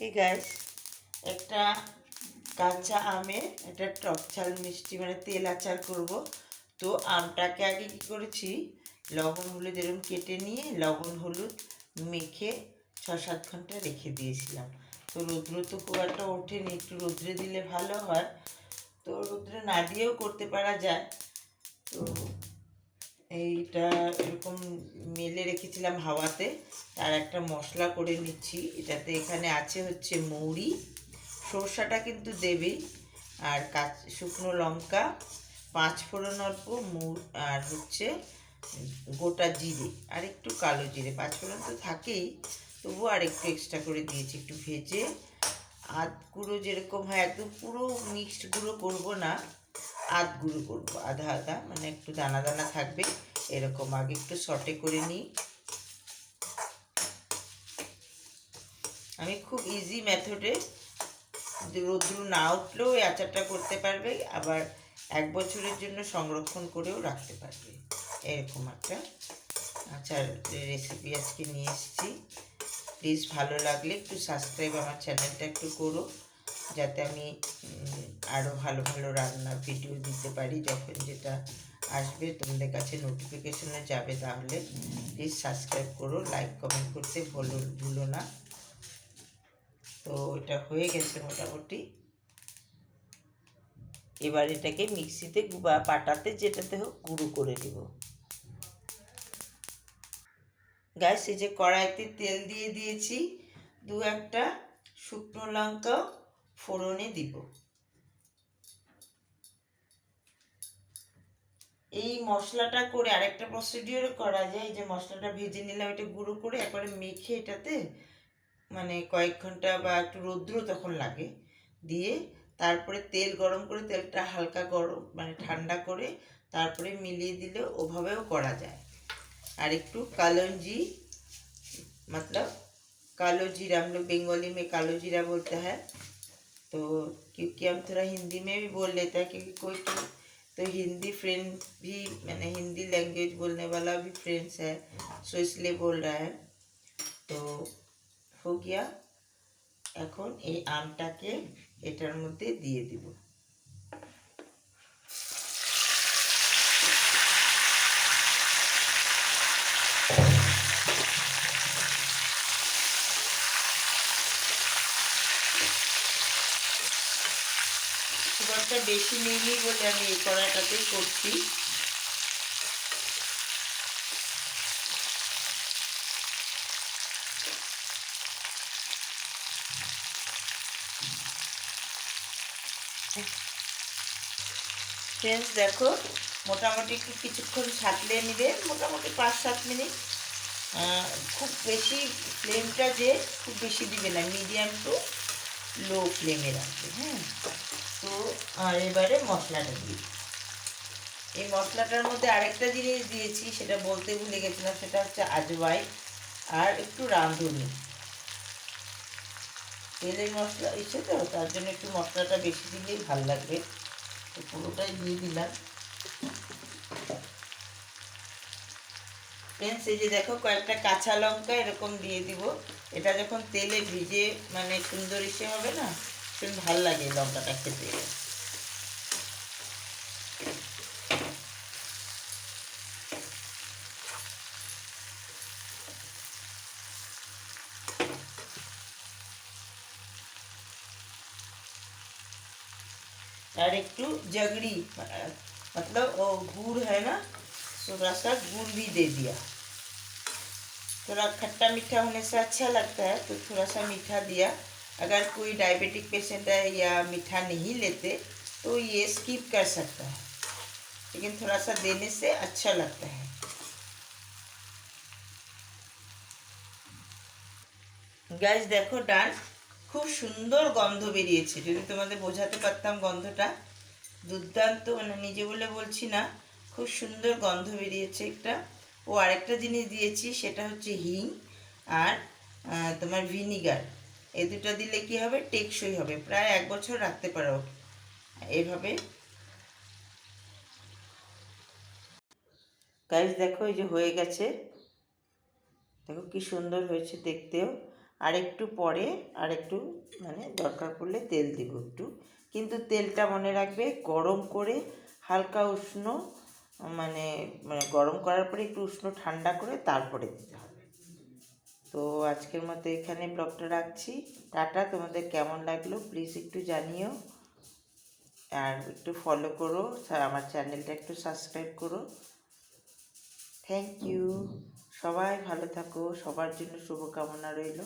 এই গাছ একটা কাঁচা আমের একটা টক ঝাল মিষ্টি মানে তেল আচার করব। তো আমটাকে আগে কি করেছি, লবণ হলুদ এরকম কেটে নিয়ে লবণ হলুদ মেখে 6-7 ঘন্টা রেখে দিয়েছিলাম। তো রৌদ্র তো খুব একটা ওঠেনি, একটু রৌদ্রে দিলে ভালো হয়। তো রৌদ্রে না দিয়েও করতে পারা যায়। তো এইটা এরকম মেলে রেখেছিলাম হাওয়াতে। তার একটা মশলা করে নিচ্ছি। এটাতে এখানে আছে হচ্ছে মৌরি, সরষাটা কিন্তু দেবেই, আর শুকনো লঙ্কা, 5 ফোড়ন অল্প, আর হচ্ছে গোটা জিরে আর একটু কালো জিরে। 5 ফোড়ন তো থাকেই, তবুও আর একটু এক্সট্রা করে দিয়েছি একটু ভেজে। আধ গুঁড়ো যেরকম হয়, একদম পুরো মিক্সড গুঁড়ো করবো না, আধ গুঁড়ো করবো, আধা আধা, মানে একটু দানা দানা থাকবে এরকম। আগে একটু সটে করে নিই। আমি খুব ইজি মেথডে, রোদ্রু না উঠলেও এই আচারটা করতে পারবে, আবার 1 বছরের জন্য সংরক্ষণ করেও রাখতে পারবে। এরকম একটা আচার রেসিপি আজকে নিয়ে এসেছি। প্লিজ ভালো লাগলে একটু সাবস্ক্রাইব আমার চ্যানেলটা একটু করো, যাতে আমি আরও ভালো ভালো রান্নার ভিডিও দিতে পারি। যখন যেটা আসবে তোমাদের কাছে নোটিফিকেশনে যাবে, তাহলে প্লিজ সাবস্ক্রাইব করো, লাইক কমেন্ট করতে ভুলো না। তো এটা হয়ে গেছে মোটামুটি। এবার এটাকে মিক্সিতে বা পাটাতে যেটাতে হোক গুঁড়ো করে দেব। গ্যাস এই যে কড়াইতে তেল দিয়ে দিয়েছি, 2-1টা শুকনো লঙ্কা ফোড়নে দিব। এই মশলাটা করে আরেকটা প্রসিডিওর করা যায়, যে মশলাটা ভেজে নিলাম, এটা গুঁড়ো করে একবারে মেখে এটাতে মানে কয়েক ঘন্টা বা একটু রৌদ্র তখন লাগে দিয়ে, তারপরে তেল গরম করে তেলটা হালকা গরম মানে ঠান্ডা করে তারপরে মিলিয়ে দিলে ওভাবেও করা যায়। আর একটু কালঞ্জি, मतलब कालो जीरा, हम लोग बंगाली में कालो जीरा बोलते हैं। तो क्योंकि हम थोड़ा हिंदी में भी बोल लेते हैं, क्योंकि कोई तो हिंदी फ्रेंड भी, मैंने हिंदी लैंग्वेज बोलने वाला भी फ्रेंड्स है, सो इसलिए बोल रहा है। तो हो गया। এখন এই আমটাকে এটার মধ্যে দিয়ে দিব। খুব একটা বেশি নেই বলে আমি এই কড়াটাতেই করছি। ফ্রেন্ডস দেখো, মোটামুটি একটু কিছুক্ষণ সাঁতলে নিবে, মোটামুটি 5-7 মিনিট। খুব বেশি ফ্লেমটা যে খুব বেশি দিবে না, মিডিয়াম টু লো ফ্লেমে রাখবে। হ্যাঁ, তো আর এবারে মশলাটা দিই। এই মশলাটার মধ্যে আরেকটা জিনিস দিয়েছি, সেটা বলতে ভুলে গেছিলাম, সেটা হচ্ছে আজওয়াইন আর একটু রাঁধুনি। তেলের মশলা এসে তো, তার জন্য একটু মশলাটা বেশি দিলেই ভালো লাগবে। তো পুরোটাই দিয়ে দিলাম। ফ্রেন্ডস এই যে দেখো, কয়েকটা কাঁচা লঙ্কা এরকম দিয়ে দিব। এটা যখন তেলে ভিজে মানে সুন্দর ইসে হবে না, শুনে ভালো লাগে লঙ্কাটা খেতে। और एक जगड़ी, मतलब वो गुड़ है ना, थोड़ा सा गुड़ भी दे दिया। थोड़ा खट्टा मीठा होने से अच्छा लगता है, तो थोड़ा सा मीठा दिया। अगर कोई डायबिटिक पेशेंट है या मीठा नहीं लेते तो ये स्किप कर सकता है, लेकिन थोड़ा सा देने से अच्छा लगता है। গাইস দেখো ডান, খুব সুন্দর গন্ধ বেরিয়েছে। যদি তোমাদের বোঝাতে পারতাম গন্ধটা, দুর্দান্ত, মানে নিজে বলে বলছি না, খুব সুন্দর গন্ধ বেরিয়েছে একটা। ও আরেকটা জিনিস দিয়েছি, সেটা হচ্ছে হিং আর তোমার ভিনিগার। এই দুটো দিলে কি হবে, টেকসই হবে, প্রায় 1 বছর রাখতে পারো এইভাবে। গাইস দেখো এই যে হয়ে গেছে, দেখো কি সুন্দর হয়েছে দেখতেও। আর একটু পরে আর একটু মানে দরকার পড়লে তেল দিব একটু, কিন্তু তেলটা মনে রাখবে গরম করে হালকা উষ্ণ মানে মানে গরম করার পরে একটু উষ্ণ ঠান্ডা করে তারপরে দিতে হবে। তো আজকের মতো এখানে ব্লগটা রাখছি। টাটা। তোমাদের কেমন লাগলো প্লিজ একটু জানিও, আর একটু ফলো করো, আমার চ্যানেলটা একটু সাবস্ক্রাইব করো। Thank you. সবাই ভালো থাকো, সবার জন্য শুভকামনা রইল।